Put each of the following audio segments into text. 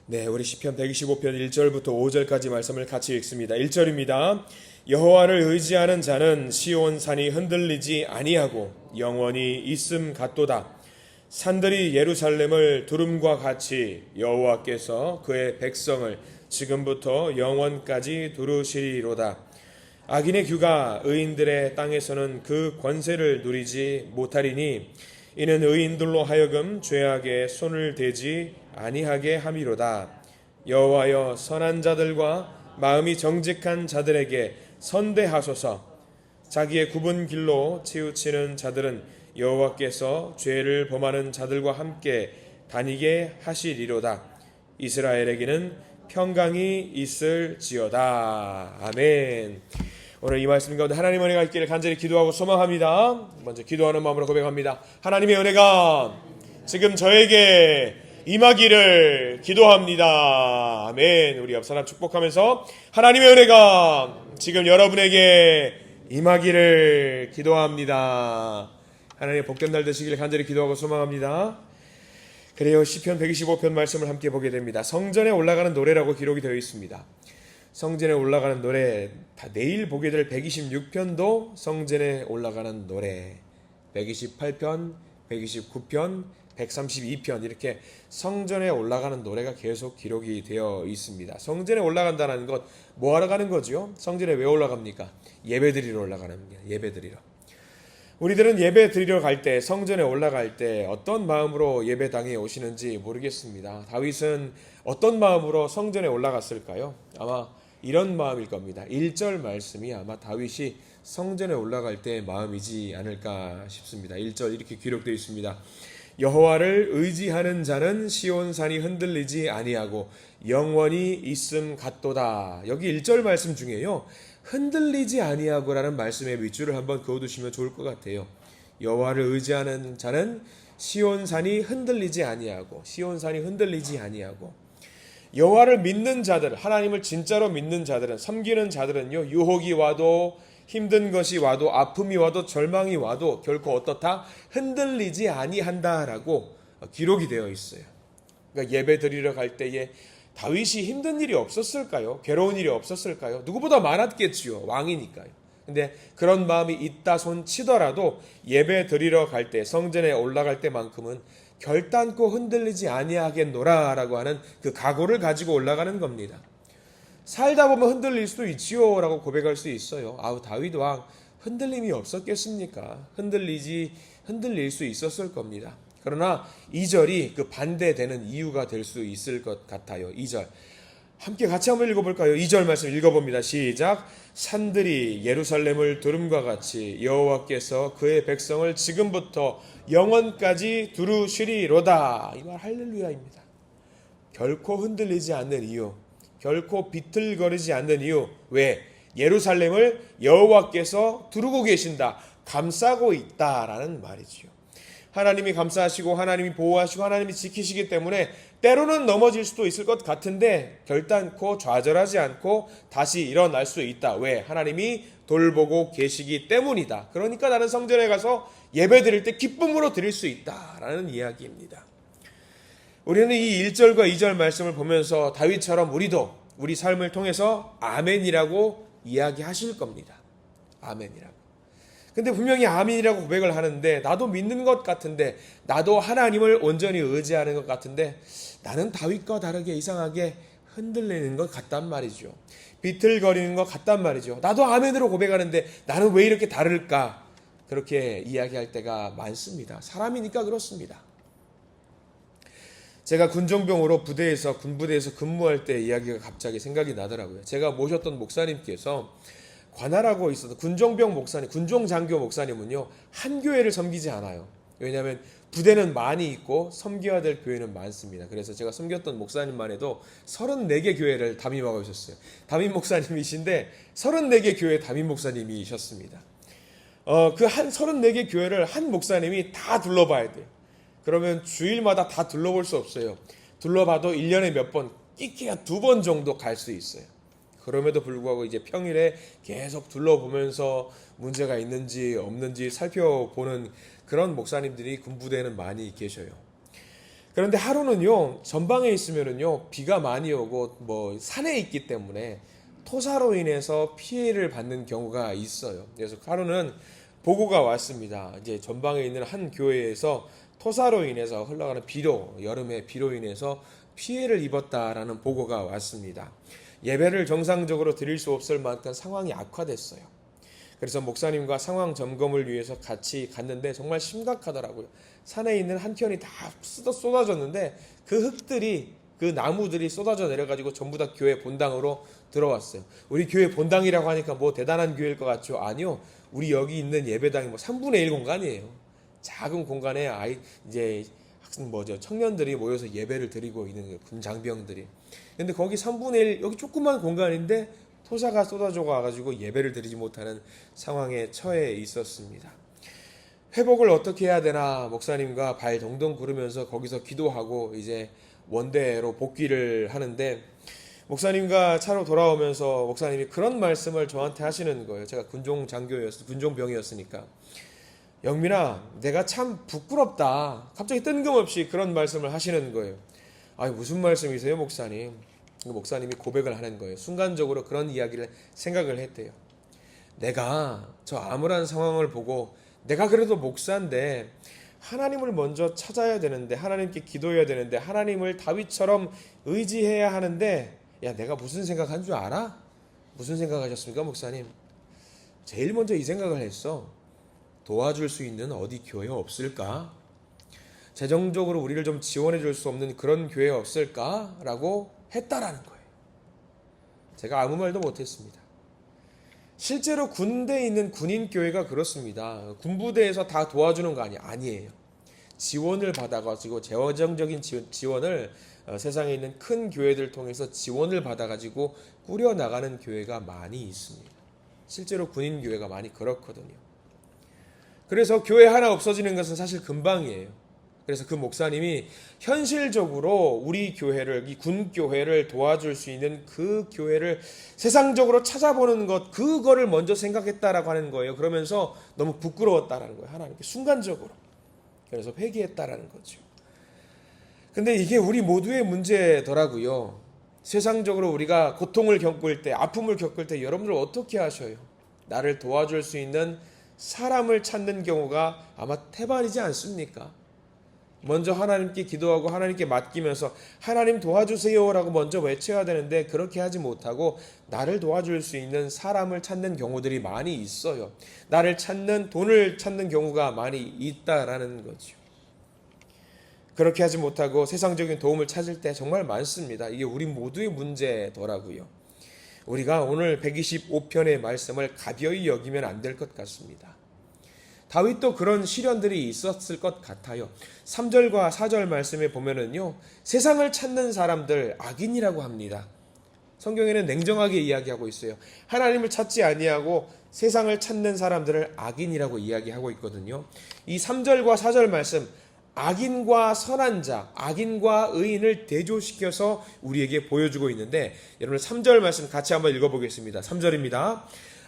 네, 우리 시편 125편 1절부터 5절까지 말씀을 같이 읽습니다. 1절입니다. 여호와를 의지하는 자는 시온 산이 흔들리지 아니하고 영원히 있음 같도다. 산들이 예루살렘을 두름과 같이 여호와께서 그의 백성을 지금부터 영원까지 두르시리로다. 악인의 규가 의인들의 땅에서는 그 권세를 누리지 못하리니 이는 의인들로 하여금 죄악에 손을 대지 아니하게 함이로다. 여호와여, 선한 자들과 마음이 정직한 자들에게 선대하소서. 자기의 굽은 길로 치우치는 자들은 여호와께서 죄를 범하는 자들과 함께 다니게 하시리로다. 이스라엘에게는 평강이 있을지어다. 아멘. 오늘 이 말씀 가운데 하나님의 은혜가 있기를 간절히 기도하고 소망합니다. 먼저 기도하는 마음으로 고백합니다. 하나님의 은혜가 지금 저에게 임하기를 기도합니다. 아멘. 우리 옆 사람 축복하면서 하나님의 은혜가 지금 여러분에게 임하기를 기도합니다. 하나님의 복된 날 되시기를 간절히 기도하고 소망합니다. 그래요. 시편 125편 말씀을 함께 보게 됩니다. 성전에 올라가는 노래라고 기록이 되어 있습니다. 성전에 올라가는 노래, 다 내일 보게 될 126편도 성전에 올라가는 노래, 128편, 129편, 132편 이렇게 성전에 올라가는 노래가 계속 기록이 되어 있습니다. 성전에 올라간다는 것 뭐하러 가는 거죠? 성전에 왜 올라갑니까? 예배 드리러 올라가는 겁니다. 예배 드리러. 우리들은 예배 드리러 갈 때, 성전에 올라갈 때 어떤 마음으로 예배당에 오시는지 모르겠습니다. 다윗은 어떤 마음으로 성전에 올라갔을까요? 아마 이런 마음일 겁니다. 1절 말씀이 아마 다윗이 성전에 올라갈 때의 마음이지 않을까 싶습니다. 1절 이렇게 기록되어 있습니다. 여호와를 의지하는 자는 시온산이 흔들리지 아니하고 영원히 있음 같도다. 여기 1절 말씀 중에요, 흔들리지 아니하고라는 말씀의 밑줄을 한번 그어두시면 좋을 것 같아요. 여호와를 의지하는 자는 시온산이 흔들리지 아니하고, 시온산이 흔들리지 아니하고. 여호와를 믿는 자들, 하나님을 진짜로 믿는 자들은, 섬기는 자들은요, 유혹이 와도, 힘든 것이 와도, 아픔이 와도, 절망이 와도 결코 어떻다? 흔들리지 아니한다라고 기록이 되어 있어요. 그러니까 예배 드리러 갈 때에 다윗이 힘든 일이 없었을까요? 괴로운 일이 없었을까요? 누구보다 많았겠지요. 왕이니까요. 근데 그런 마음이 있다 손 치더라도 예배 드리러 갈 때, 성전에 올라갈 때만큼은 결단코 흔들리지 아니하겠노라라고 하는 그 각오를 가지고 올라가는 겁니다. 살다 보면 흔들릴 수도 있지요 라고 고백할 수 있어요. 아우, 다윗 왕 흔들림이 없었겠습니까? 흔들릴 수 있었을 겁니다. 그러나 2절이 그 반대되는 이유가 될 수 있을 것 같아요. 2절 함께 같이 한번 읽어볼까요? 2절 말씀 읽어봅니다. 시작. 산들이 예루살렘을 두름과 같이 여호와께서 그의 백성을 지금부터 영원까지 두루시리로다. 이 말 할렐루야입니다. 결코 흔들리지 않는 이유, 결코 비틀거리지 않는 이유. 왜? 예루살렘을 여호와께서 두르고 계신다, 감싸고 있다라는 말이지요. 하나님이 감싸시고 하나님이 보호하시고 하나님이 지키시기 때문에 때로는 넘어질 수도 있을 것 같은데 결단코 좌절하지 않고 다시 일어날 수 있다. 왜? 하나님이 돌보고 계시기 때문이다. 그러니까 나는 성전에 가서 예배 드릴 때 기쁨으로 드릴 수 있다라는 이야기입니다. 우리는 이 1절과 2절 말씀을 보면서 다윗처럼 우리도 우리 삶을 통해서 아멘이라고 이야기하실 겁니다. 아멘이라고. 근데 분명히 아멘이라고 고백을 하는데, 나도 믿는 것 같은데, 나도 하나님을 온전히 의지하는 것 같은데, 나는 다윗과 다르게 이상하게 흔들리는 것 같단 말이죠. 비틀거리는 것 같단 말이죠. 나도 아멘으로 고백하는데 나는 왜 이렇게 다를까? 그렇게 이야기할 때가 많습니다. 사람이니까 그렇습니다. 제가 군종병으로 군부대에서 근무할 때 이야기가 갑자기 생각이 나더라고요. 제가 모셨던 목사님께서 관할하고 있어서 군종병 목사님, 군종장교 목사님은요, 한 교회를 섬기지 않아요. 왜냐하면 부대는 많이 있고 섬겨야 될 교회는 많습니다. 그래서 제가 섬겼던 목사님만 해도 34개 교회를 담임하고 있었어요. 담임 목사님이신데 34개 교회 담임 목사님이셨습니다. 그 한 34개 교회를 한 목사님이 다 둘러봐야 돼요. 그러면 주일마다 다 둘러볼 수 없어요. 둘러봐도 1년에 몇 번, 끼끼야 2번 정도 갈 수 있어요. 그럼에도 불구하고 이제 평일에 계속 둘러보면서 문제가 있는지 없는지 살펴보는 그런 목사님들이 군부대에는 많이 계셔요. 그런데 하루는요, 전방에 있으면은요, 비가 많이 오고 뭐 산에 있기 때문에 토사로 인해서 피해를 받는 경우가 있어요. 그래서 하루는 보고가 왔습니다. 이제 전방에 있는 한 교회에서 토사로 인해서 흘러가는 비로, 여름에 비로 인해서 피해를 입었다라는 보고가 왔습니다. 예배를 정상적으로 드릴 수 없을 만큼 상황이 악화됐어요. 그래서 목사님과 상황 점검을 위해서 같이 갔는데 정말 심각하더라고요. 산에 있는 한 켠이 다 쏟아졌는데 그 흙들이, 그 나무들이 쏟아져 내려가지고 전부 다 교회 본당으로 들어왔어요. 우리 교회 본당이라고 하니까 뭐 대단한 교회일 것 같죠? 아니요. 우리 여기 있는 예배당이 뭐 3분의 1 공간이에요. 작은 공간에 이제 청년들이 모여서 예배를 드리고 있는 거예요. 군 장병들이. 근데 거기 3분의 1, 여기 조그만 공간인데 토사가 쏟아져 가지고 예배를 드리지 못하는 상황에 처해 있었습니다. 회복을 어떻게 해야 되나 목사님과 발 동동 구르면서 거기서 기도하고 이제 원대로 복귀를 하는데, 목사님과 차로 돌아오면서 목사님이 그런 말씀을 저한테 하시는 거예요. 제가 군종병이었으니까. 영민아, 내가 참 부끄럽다. 갑자기 뜬금없이 그런 말씀을 하시는 거예요. 아니, 무슨 말씀이세요, 목사님? 목사님이 고백을 하는 거예요. 순간적으로 그런 이야기를 생각을 했대요. 내가 저 암울한 상황을 보고, 내가 그래도 목사인데 하나님을 먼저 찾아야 되는데, 하나님께 기도해야 되는데, 하나님을 다윗처럼 의지해야 하는데, 야, 내가 무슨 생각한 줄 알아? 무슨 생각하셨습니까, 목사님? 제일 먼저 이 생각을 했어. 도와줄 수 있는 어디 교회 없을까? 재정적으로 우리를 좀 지원해 줄 수 없는 그런 교회 없을까? 라고 했다라는 거예요. 제가 아무 말도 못했습니다. 실제로 군대에 있는 군인교회가 그렇습니다. 군부대에서 다 도와주는 거 아니에요. 지원을 받아가지고 재정적인 지원을 세상에 있는 큰 교회들 통해서 지원을 받아가지고 꾸려나가는 교회가 많이 있습니다. 실제로 군인교회가 많이 그렇거든요. 그래서 교회 하나 없어지는 것은 사실 금방이에요. 그래서 그 목사님이 현실적으로 우리 교회를, 이 군교회를 도와줄 수 있는 그 교회를 세상적으로 찾아보는 것, 그거를 먼저 생각했다라고 하는 거예요. 그러면서 너무 부끄러웠다라는 거예요. 하나님께 순간적으로. 그래서 회개했다라는 거죠. 근데 이게 우리 모두의 문제더라고요. 세상적으로 우리가 고통을 겪을 때, 아픔을 겪을 때 여러분들 어떻게 하셔요? 나를 도와줄 수 있는 사람을 찾는 경우가 아마 태반이지 않습니까? 먼저 하나님께 기도하고 하나님께 맡기면서 하나님 도와주세요라고 먼저 외쳐야 되는데, 그렇게 하지 못하고 나를 도와줄 수 있는 사람을 찾는 경우들이 많이 있어요. 나를 찾는, 돈을 찾는 경우가 많이 있다라는 거죠. 그렇게 하지 못하고 세상적인 도움을 찾을 때 정말 많습니다. 이게 우리 모두의 문제더라고요. 우리가 오늘 125편의 말씀을 가벼이 여기면 안 될 것 같습니다. 다윗도 그런 시련들이 있었을 것 같아요. 3절과 4절 말씀에 보면은요, 세상을 찾는 사람들 악인이라고 합니다. 성경에는 냉정하게 이야기하고 있어요. 하나님을 찾지 아니하고 세상을 찾는 사람들을 악인이라고 이야기하고 있거든요. 이 3절과 4절 말씀, 악인과 선한 자, 악인과 의인을 대조시켜서 우리에게 보여주고 있는데, 여러분 3절 말씀 같이 한번 읽어보겠습니다. 3절입니다.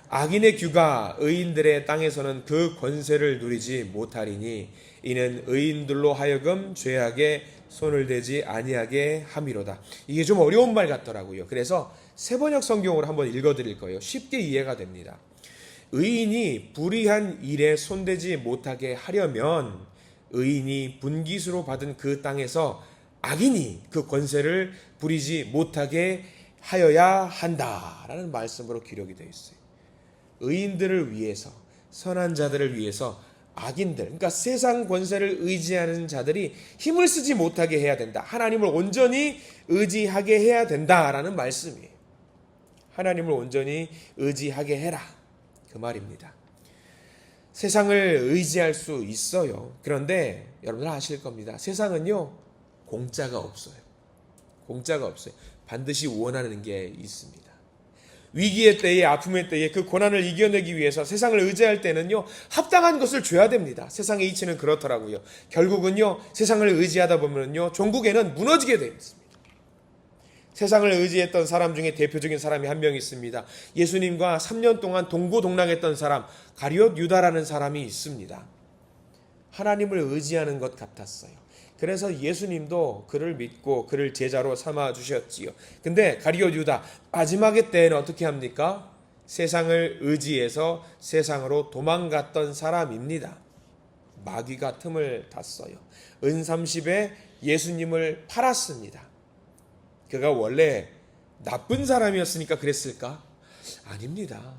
악인의 규가 의인들의 땅에서는 그 권세를 누리지 못하리니 이는 의인들로 하여금 죄악에 손을 대지 아니하게 함이로다. 이게 좀 어려운 말 같더라고요. 그래서 세번역 성경으로 한번 읽어드릴 거예요. 쉽게 이해가 됩니다. 의인이 불의한 일에 손대지 못하게 하려면 의인이 분깃으로 받은 그 땅에서 악인이 그 권세를 부리지 못하게 하여야 한다라는 말씀으로 기록이 되어 있어요. 의인들을 위해서, 선한 자들을 위해서 악인들, 그러니까 세상 권세를 의지하는 자들이 힘을 쓰지 못하게 해야 된다. 하나님을 온전히 의지하게 해야 된다라는 말씀이에요. 하나님을 온전히 의지하게 해라, 그 말입니다. 세상을 의지할 수 있어요. 그런데 여러분들 아실 겁니다. 세상은요, 공짜가 없어요. 공짜가 없어요. 반드시 원하는 게 있습니다. 위기의 때에, 아픔의 때에 그 고난을 이겨내기 위해서 세상을 의지할 때는요, 합당한 것을 줘야 됩니다. 세상의 이치는 그렇더라고요. 결국은요, 세상을 의지하다 보면요, 종국에는 무너지게 되어 있습니다. 세상을 의지했던 사람 중에 대표적인 사람이 한 명 있습니다. 예수님과 3년 동안 동고동락했던 사람, 가룟 유다라는 사람이 있습니다. 하나님을 의지하는 것 같았어요. 그래서 예수님도 그를 믿고 그를 제자로 삼아 주셨지요. 근데 가룟 유다 마지막의 때에는 어떻게 합니까? 세상을 의지해서 세상으로 도망갔던 사람입니다. 마귀가 틈을 탔어요. 은30에 예수님을 팔았습니다. 그가 원래 나쁜 사람이었으니까 그랬을까? 아닙니다.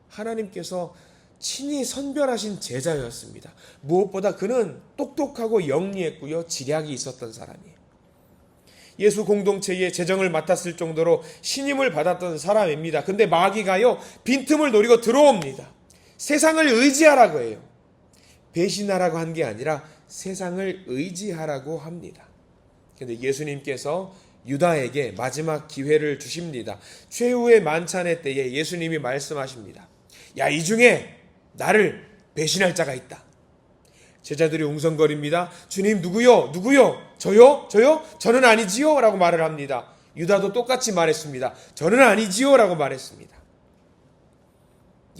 하나님께서 친히 선별하신 제자였습니다. 무엇보다 그는 똑똑하고 영리했고요. 지략이 있었던 사람이에요. 예수 공동체의 재정을 맡았을 정도로 신임을 받았던 사람입니다. 근데 마귀가요, 빈틈을 노리고 들어옵니다. 세상을 의지하라고 해요. 배신하라고 한 게 아니라 세상을 의지하라고 합니다. 근데 예수님께서 유다에게 마지막 기회를 주십니다. 최후의 만찬의 때에 예수님이 말씀하십니다. 야, 이 중에 나를 배신할 자가 있다. 제자들이 웅성거립니다. 주님, 누구요? 누구요? 저요? 저요? 저는 아니지요? 라고 말을 합니다. 유다도 똑같이 말했습니다. 저는 아니지요? 라고 말했습니다.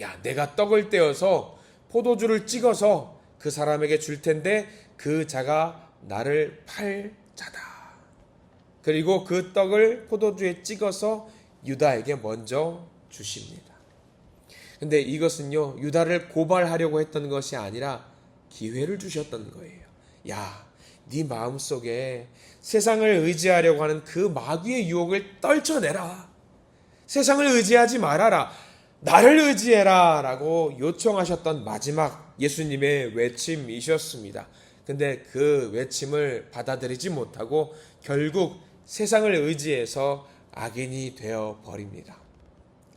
야, 내가 떡을 떼어서 포도주를 찍어서 그 사람에게 줄 텐데 그 자가 나를 팔 자다. 그리고 그 떡을 포도주에 찍어서 유다에게 먼저 주십니다. 근데 이것은요, 유다를 고발하려고 했던 것이 아니라 기회를 주셨던 거예요. 야, 네 마음속에 세상을 의지하려고 하는 그 마귀의 유혹을 떨쳐내라. 세상을 의지하지 말아라. 나를 의지해라 라고 요청하셨던 마지막 예수님의 외침이셨습니다. 근데 그 외침을 받아들이지 못하고 결국 세상을 의지해서 악인이 되어 버립니다.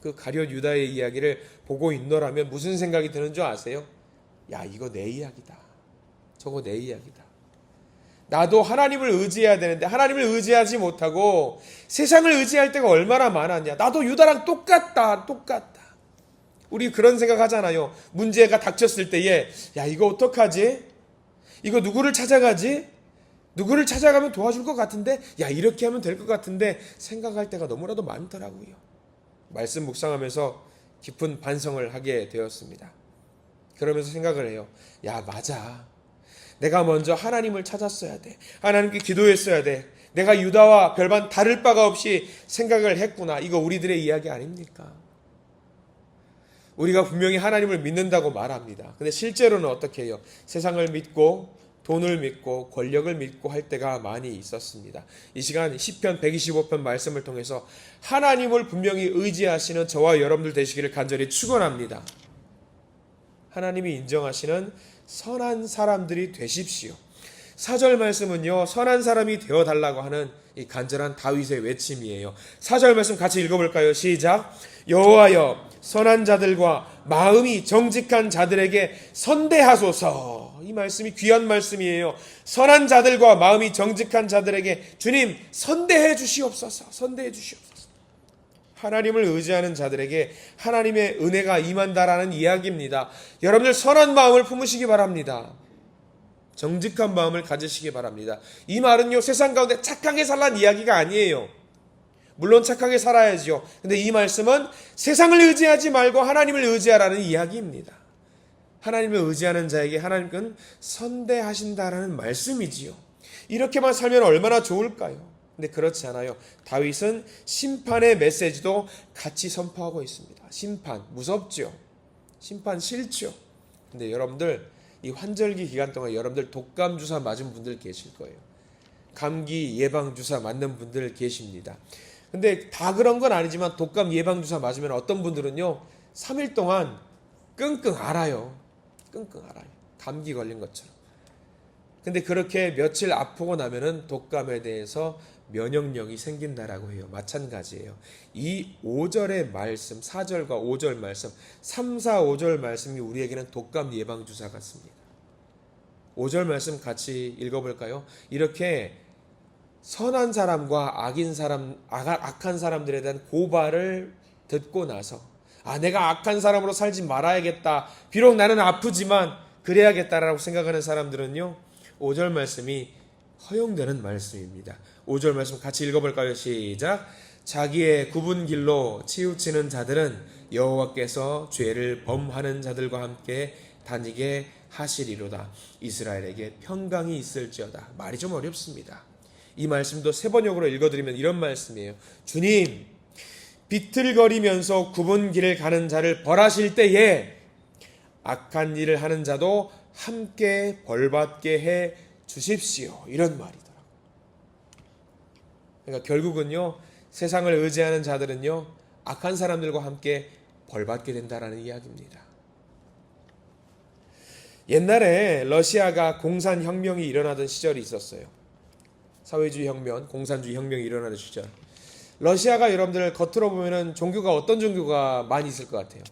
그 가룟 유다의 이야기를 보고 있노라면 무슨 생각이 드는 줄 아세요? 야, 이거 내 이야기다. 저거 내 이야기다. 나도 하나님을 의지해야 되는데 하나님을 의지하지 못하고 세상을 의지할 때가 얼마나 많았냐. 나도 유다랑 똑같다. 우리 그런 생각 하잖아요. 문제가 닥쳤을 때에 야, 이거 어떡하지? 이거 누구를 찾아가지? 누구를 찾아가면 도와줄 것 같은데? 야, 이렇게 하면 될 것 같은데? 생각할 때가 너무나도 많더라고요. 말씀 묵상하면서 깊은 반성을 하게 되었습니다. 그러면서 생각을 해요. 야, 맞아. 내가 먼저 하나님을 찾았어야 돼. 하나님께 기도했어야 돼. 내가 유다와 별반 다를 바가 없이 생각을 했구나. 이거 우리들의 이야기 아닙니까? 우리가 분명히 하나님을 믿는다고 말합니다. 근데 실제로는 어떻게 해요? 세상을 믿고 돈을 믿고 권력을 믿고 할 때가 많이 있었습니다. 이 시간 시편 125편 말씀을 통해서 하나님을 분명히 의지하시는 저와 여러분들 되시기를 간절히 축원합니다. 하나님이 인정하시는 선한 사람들이 되십시오. 4절 말씀은요, 선한 사람이 되어달라고 하는 이 간절한 다윗의 외침이에요. 4절 말씀 같이 읽어볼까요? 시작. 여호와여, 선한 자들과 마음이 정직한 자들에게 선대하소서. 이 말씀이 귀한 말씀이에요. 선한 자들과 마음이 정직한 자들에게 주님 선대해 주시옵소서. 선대해 주시옵소서. 하나님을 의지하는 자들에게 하나님의 은혜가 임한다라는 이야기입니다. 여러분들 선한 마음을 품으시기 바랍니다. 정직한 마음을 가지시기 바랍니다. 이 말은요, 세상 가운데 착하게 살라는 이야기가 아니에요. 물론 착하게 살아야죠. 근데 이 말씀은 세상을 의지하지 말고 하나님을 의지하라는 이야기입니다. 하나님을 의지하는 자에게 하나님은 선대하신다라는 말씀이지요. 이렇게만 살면 얼마나 좋을까요? 근데 그렇지 않아요. 다윗은 심판의 메시지도 같이 선포하고 있습니다. 심판, 무섭죠. 심판 싫죠. 근데 여러분들, 이 환절기 기간 동안 여러분들 독감 주사 맞은 분들 계실 거예요. 감기 예방 주사 맞는 분들 계십니다. 근데 다 그런 건 아니지만 독감 예방 주사 맞으면 어떤 분들은요, 3일 동안 끙끙 앓아요. 끙끙 앓아요. 감기 걸린 것처럼. 근데 그렇게 며칠 아프고 나면은 독감에 대해서 면역력이 생긴다라고 해요. 마찬가지예요. 이 5절의 말씀, 4절과 5절 말씀, 3, 4, 5절 말씀이 우리에게는 독감 예방주사 같습니다. 5절 말씀 같이 읽어볼까요? 이렇게 선한 사람과 악한 사람들에 대한 고발을 듣고 나서 내가 악한 사람으로 살지 말아야겠다. 비록 나는 아프지만 그래야겠다라고 생각하는 사람들은요, 5절 말씀이 허용되는 말씀입니다. 5절 말씀 같이 읽어볼까요? 시작. 자기의 굽은 길로 치우치는 자들은 여호와께서 죄를 범하는 자들과 함께 다니게 하시리로다. 이스라엘에게 평강이 있을지어다. 말이 좀 어렵습니다. 이 말씀도 세 번역으로 읽어드리면 이런 말씀이에요. 주님, 비틀거리면서 굽은 길을 가는 자를 벌하실 때에 악한 일을 하는 자도 함께 벌받게 해 주십시오. 이런 말이더라고요. 그러니까 결국은요, 세상을 의지하는 자들은요, 악한 사람들과 함께 벌받게 된다라는 이야기입니다. 옛날에 러시아가 공산혁명이 일어나던 시절이 있었어요. 사회주의 혁명, 공산주의 혁명이 일어나는 시절. 러시아가 여러분들 겉으로 보면은 종교가 어떤 종교가 많이 있을 것 같아요?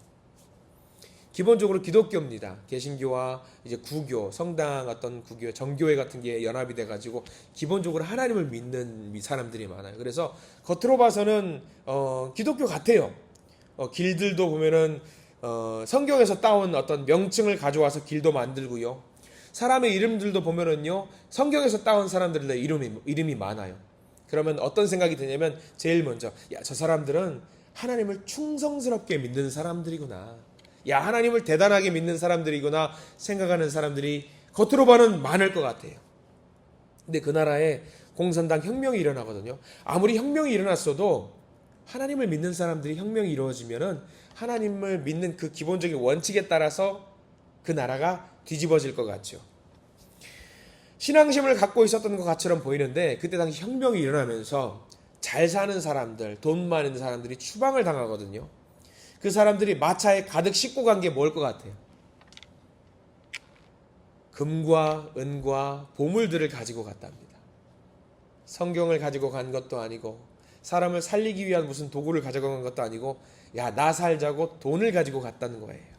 기본적으로 기독교입니다. 개신교와 이제 구교, 성당 어떤 구교, 정교회 같은 게 연합이 돼가지고 기본적으로 하나님을 믿는 사람들이 많아요. 그래서 겉으로 봐서는 기독교 같아요. 길들도 보면은 성경에서 따온 어떤 명칭을 가져와서 길도 만들고요. 사람의 이름들도 보면은요, 성경에서 따온 사람들의 이름이 많아요. 그러면 어떤 생각이 드냐면 제일 먼저, 야, 저 사람들은 하나님을 충성스럽게 믿는 사람들이구나. 야, 하나님을 대단하게 믿는 사람들이구나 생각하는 사람들이 겉으로 봐는 많을 것 같아요. 근데 그 나라에 공산당 혁명이 일어나거든요. 아무리 혁명이 일어났어도 하나님을 믿는 사람들이 혁명이 이루어지면은 하나님을 믿는 그 기본적인 원칙에 따라서 그 나라가 뒤집어질 것 같죠. 신앙심을 갖고 있었던 것처럼 보이는데 그때 당시 혁명이 일어나면서 잘 사는 사람들, 돈 많은 사람들이 추방을 당하거든요. 그 사람들이 마차에 가득 싣고 간 게 뭘 것 같아요? 금과 은과 보물들을 가지고 갔답니다. 성경을 가지고 간 것도 아니고 사람을 살리기 위한 무슨 도구를 가지고 간 것도 아니고 야, 나 살자고 돈을 가지고 갔다는 거예요.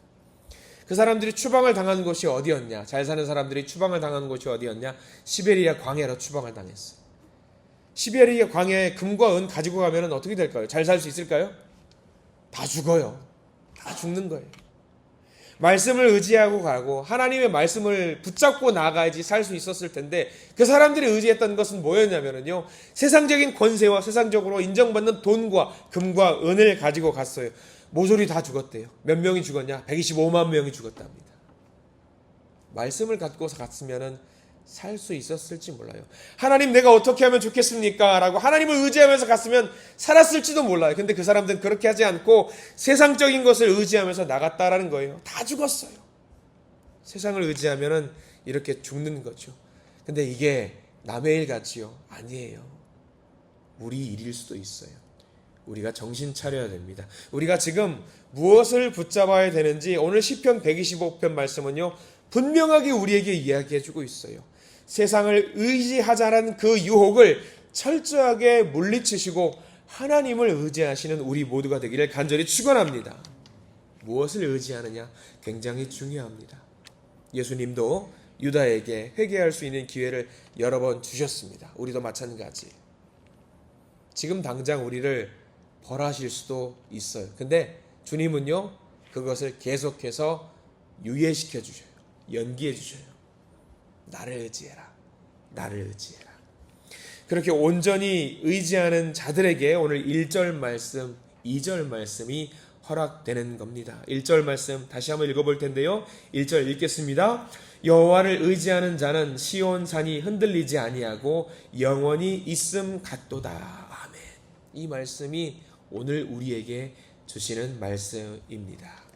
그 사람들이 추방을 당한 곳이 어디였냐? 잘 사는 사람들이 추방을 당한 곳이 어디였냐? 시베리아 광야로 추방을 당했어요. 시베리아 광야에 금과 은 가지고 가면 어떻게 될까요? 잘 살 수 있을까요? 다 죽어요. 다 죽는 거예요. 말씀을 의지하고 가고 하나님의 말씀을 붙잡고 나가야지 살 수 있었을 텐데 그 사람들이 의지했던 것은 뭐였냐면요, 세상적인 권세와 세상적으로 인정받는 돈과 금과 은을 가지고 갔어요. 모조리 다 죽었대요. 몇 명이 죽었냐? 125만 명이 죽었답니다. 말씀을 갖고서 갔으면은 살 수 있었을지 몰라요. 하나님, 내가 어떻게 하면 좋겠습니까? 라고 하나님을 의지하면서 갔으면 살았을지도 몰라요. 근데 그 사람들은 그렇게 하지 않고 세상적인 것을 의지하면서 나갔다라는 거예요. 다 죽었어요. 세상을 의지하면은 이렇게 죽는 거죠. 근데 이게 남의 일 같지요? 아니에요. 우리 일일 수도 있어요. 우리가 정신 차려야 됩니다. 우리가 지금 무엇을 붙잡아야 되는지 오늘 시편 125편 말씀은요, 분명하게 우리에게 이야기해주고 있어요. 세상을 의지하자는 그 유혹을 철저하게 물리치시고 하나님을 의지하시는 우리 모두가 되기를 간절히 축원합니다. 무엇을 의지하느냐? 굉장히 중요합니다. 예수님도 유다에게 회개할 수 있는 기회를 여러 번 주셨습니다. 우리도 마찬가지. 지금 당장 우리를 벌하실 수도 있어요. 근데 주님은요, 그것을 계속해서 유예시켜 주셔요. 연기해 주셔요. 나를 의지해라. 나를 의지해라. 그렇게 온전히 의지하는 자들에게 오늘 1절 말씀, 2절 말씀이 허락되는 겁니다. 1절 말씀 다시 한번 읽어볼 텐데요. 1절 읽겠습니다. 여호와를 의지하는 자는 시온 산이 흔들리지 아니하고 영원히 있음 같도다. 아멘. 이 말씀이 오늘 우리에게 주시는 말씀입니다.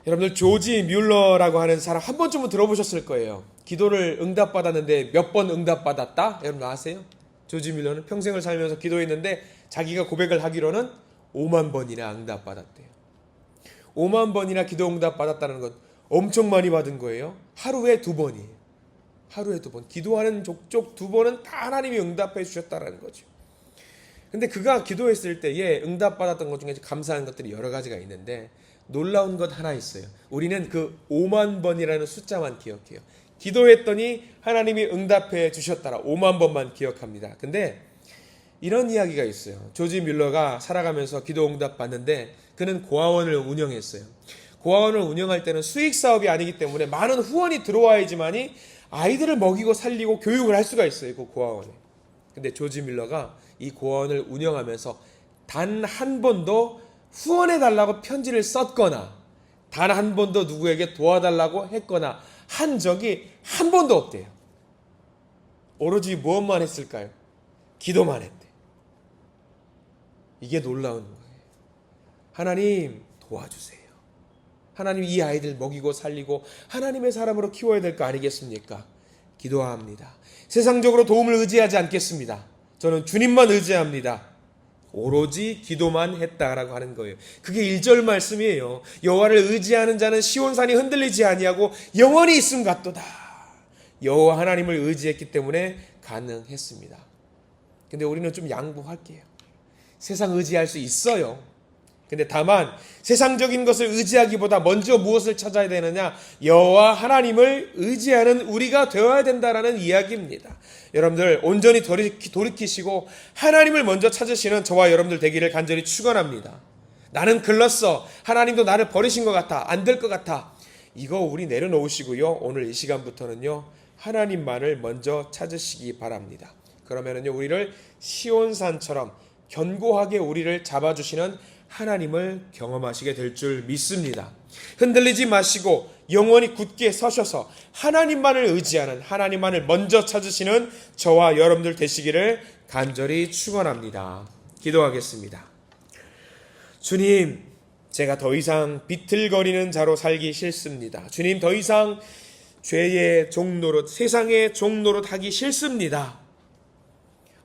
여러분들 조지 뮬러라고 하는 사람 한 번쯤은 들어보셨을 거예요. 기도를 응답받았는데 몇 번 응답받았다? 여러분 아세요? 조지 뮬러는 평생을 살면서 기도했는데 자기가 고백을 하기로는 5만 번이나 응답받았대요. 5만 번이나 기도 응답받았다는 건 엄청 많이 받은 거예요. 하루에 2번이에요. 하루에 2번. 기도하는 족족 2번은 다 하나님이 응답해 주셨다는 거죠. 근데 그가 기도했을 때에 응답받았던 것 중에 감사한 것들이 여러 가지가 있는데 놀라운 것 하나 있어요. 우리는 그 5만 번이라는 숫자만 기억해요. 기도했더니 하나님이 응답해 주셨다라 5만 번만 기억합니다. 근데 이런 이야기가 있어요. 조지 뮬러가 살아가면서 기도 응답 받는데 그는 고아원을 운영했어요. 고아원을 운영할 때는 수익 사업이 아니기 때문에 많은 후원이 들어와야지만이 아이들을 먹이고 살리고 교육을 할 수가 있어요. 그 고아원에. 근데 조지 뮬러가 이 고아원을 운영하면서 단 한 번도 후원해달라고 편지를 썼거나 단 한 번도 누구에게 도와달라고 했거나 한 적이 한 번도 없대요. 오로지 무엇만 했을까요? 기도만 했대. 이게 놀라운 거예요. 하나님 도와주세요. 하나님 이 아이들 먹이고 살리고 하나님의 사람으로 키워야 될 거 아니겠습니까? 기도합니다. 세상적으로 도움을 의지하지 않겠습니다. 저는 주님만 의지합니다. 오로지 기도만 했다라고 하는 거예요. 그게 1절 말씀이에요. 여호와를 의지하는 자는 시온산이 흔들리지 아니하고 영원히 있음 같도다. 여호와 하나님을 의지했기 때문에 가능했습니다. 근데 우리는 좀 양보할게요. 세상 의지할 수 있어요. 근데 다만 세상적인 것을 의지하기보다 먼저 무엇을 찾아야 되느냐? 여호와 하나님을 의지하는 우리가 되어야 된다라는 이야기입니다. 여러분들 온전히 돌이키시고 하나님을 먼저 찾으시는 저와 여러분들 되기를 간절히 축원합니다. 나는 글렀어. 하나님도 나를 버리신 것 같아. 안 될 것 같아. 이거 우리 내려놓으시고요. 오늘 이 시간부터는요. 하나님만을 먼저 찾으시기 바랍니다. 그러면은요. 우리를 시온산처럼 견고하게 우리를 잡아주시는 하나님을 경험하시게 될 줄 믿습니다. 흔들리지 마시고 영원히 굳게 서셔서 하나님만을 의지하는, 하나님만을 먼저 찾으시는 저와 여러분들 되시기를 간절히 축원합니다. 기도하겠습니다. 주님, 제가 더 이상 비틀거리는 자로 살기 싫습니다. 주님, 더 이상 죄의 종노릇, 세상의 종노릇 하기 싫습니다.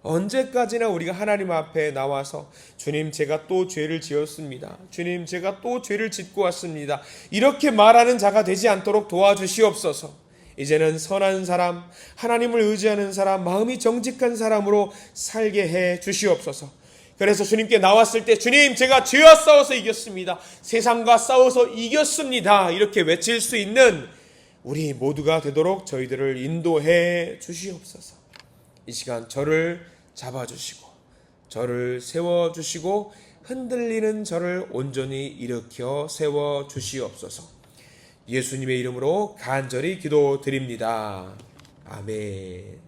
언제까지나 우리가 하나님 앞에 나와서 주님, 제가 또 죄를 지었습니다. 주님, 제가 또 죄를 짓고 왔습니다. 이렇게 말하는 자가 되지 않도록 도와주시옵소서. 이제는 선한 사람, 하나님을 의지하는 사람, 마음이 정직한 사람으로 살게 해 주시옵소서. 그래서 주님께 나왔을 때 주님, 제가 죄와 싸워서 이겼습니다. 세상과 싸워서 이겼습니다. 이렇게 외칠 수 있는 우리 모두가 되도록 저희들을 인도해 주시옵소서. 이 시간 저를 잡아주시고 저를 세워주시고 흔들리는 저를 온전히 일으켜 세워주시옵소서. 예수님의 이름으로 간절히 기도드립니다. 아멘.